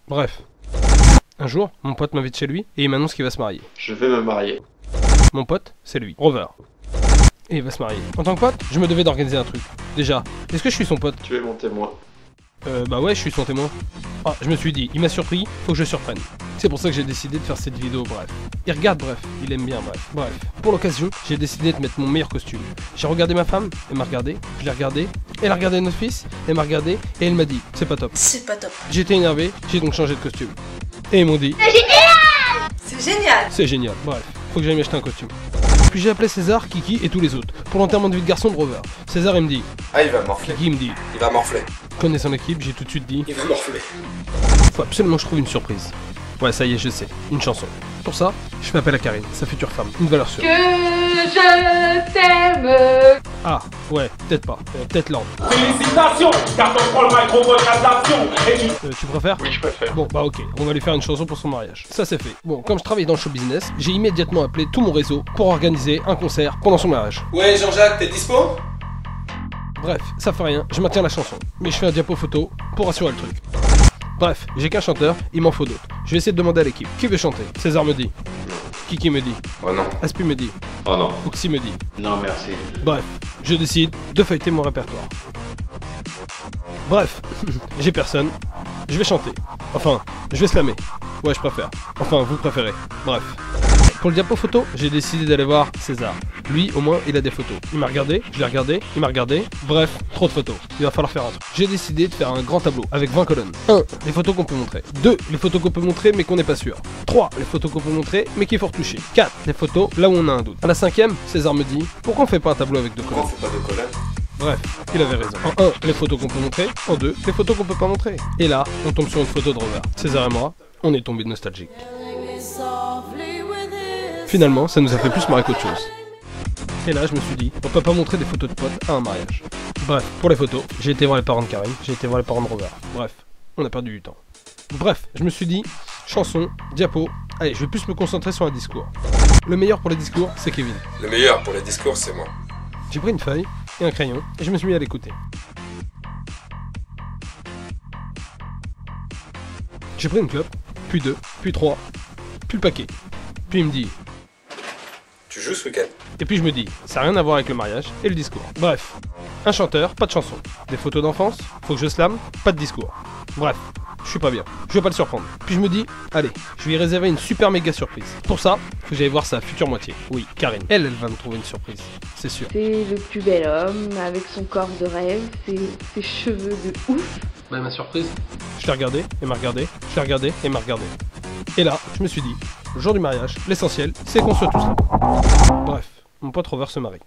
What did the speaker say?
Bref. Un jour, mon pote m'invite chez lui et il m'annonce qu'il va se marier. Je vais me marier. Mon pote, c'est lui, Rover. Et il va se marier. En tant que pote, je me devais d'organiser un truc. Déjà, est-ce que je suis son pote? Tu es mon témoin. Bah ouais, je suis son témoin. Ah, je me suis dit, il m'a surpris, faut que je le surprenne. C'est pour ça que j'ai décidé de faire cette vidéo, bref. Il regarde, bref, il aime bien, bref. Bref, pour l'occasion, j'ai décidé de mettre mon meilleur costume. J'ai regardé ma femme, elle m'a regardé, je l'ai regardé, elle a regardé notre fils, elle m'a regardé, et elle m'a dit, c'est pas top. C'est pas top. J'étais énervé, j'ai donc changé de costume. Et ils m'ont dit, C'est génial. c'est génial, bref, faut que j'aille m'acheter un costume. Puis j'ai appelé César, Kiki et tous les autres, pour l'enterrement de vie de garçon de Rover. César il me dit, Ah, il va morfler. Kiki il me dit, Il va morfler. connaissant l'équipe, j'ai tout de suite dit, Il va morfler. faut absolument que je trouve une surprise. Ouais, ça y est, je sais, une chanson. Pour ça, je fais appel à Karine, sa future femme, une valeur sûre. Que je t'aime. Ah, ouais, peut-être pas, peut-être lente. Félicitations, car on prend le microphone d'adaptation et tu... Tu préfères? Oui, je préfère. Bon, bah ok, on va lui faire une chanson pour son mariage. Ça c'est fait. Bon, comme je travaille dans le show business, j'ai immédiatement appelé tout mon réseau pour organiser un concert pendant son mariage. Ouais, Jean-Jacques, t'es dispo? Bref, ça fait rien, je maintiens la chanson. Mais je fais un diapo photo pour assurer le truc. Bref, j'ai qu'un chanteur, il m'en faut d'autres. Je vais essayer de demander à l'équipe. Qui veut chanter? César me dit. Kiki me dit. Oh non. Aspi me dit. Oh non. Oxy me dit. Non, merci. Bref, je décide de feuilleter mon répertoire. Bref, j'ai personne. Je vais chanter. Enfin, je vais slammer. Ouais, je préfère. Enfin, vous préférez. Bref. Pour le diapo photo, j'ai décidé d'aller voir César. Lui, au moins, il a des photos. Il m'a regardé, je l'ai regardé, il m'a regardé. Bref, trop de photos. Il va falloir faire un truc. J'ai décidé de faire un grand tableau avec 20 colonnes. 1. Les photos qu'on peut montrer. 2. Les photos qu'on peut montrer mais qu'on n'est pas sûr. 3. Les photos qu'on peut montrer mais qu'il faut retoucher. 4. Les photos là où on a un doute. À la 5ème, César me dit, pourquoi on fait pas un tableau avec 2 Pourquoi colonnes? on fait pas de collab? Bref, il avait raison. En 1, les photos qu'on peut montrer. En 2, les photos qu'on peut pas montrer. Et là, on tombe sur une photo de Rover. César et moi, on est tombés nostalgiques. Finalement, ça nous a fait plus marrer qu'autre chose. Et là, je me suis dit, on peut pas montrer des photos de potes à un mariage. Bref, pour les photos, j'ai été voir les parents de Karine, j'ai été voir les parents de Rover. Bref, on a perdu du temps. Bref, je me suis dit, chanson, diapo, allez, je vais plus me concentrer sur un discours. Le meilleur pour les discours, c'est Kevin. Le meilleur pour les discours, c'est moi. J'ai pris une feuille et un crayon et je me suis mis à l'écouter. J'ai pris une clope, puis 2, puis 3, puis le paquet. Puis il me dit, Tu joues ce week-end? et puis je me dis, ça n'a rien à voir avec le mariage et le discours. Bref, un chanteur, pas de chanson. Des photos d'enfance, faut que je slame, pas de discours. Bref, je suis pas bien, je vais pas le surprendre. Puis je me dis, allez, je vais lui réserver une super méga surprise. Pour ça, faut que j'aille voir sa future moitié. Oui, Karine. Elle va me trouver une surprise, c'est sûr. C'est le plus bel homme avec son corps de rêve, ses cheveux de ouf. Bah ma surprise, je l'ai regardé, elle m'a regardé, je l'ai regardé, et m'a regardé. Et là, je me suis dit, le jour du mariage, l'essentiel, c'est qu'on soit tous là. Bref, mon pote Rover se marie.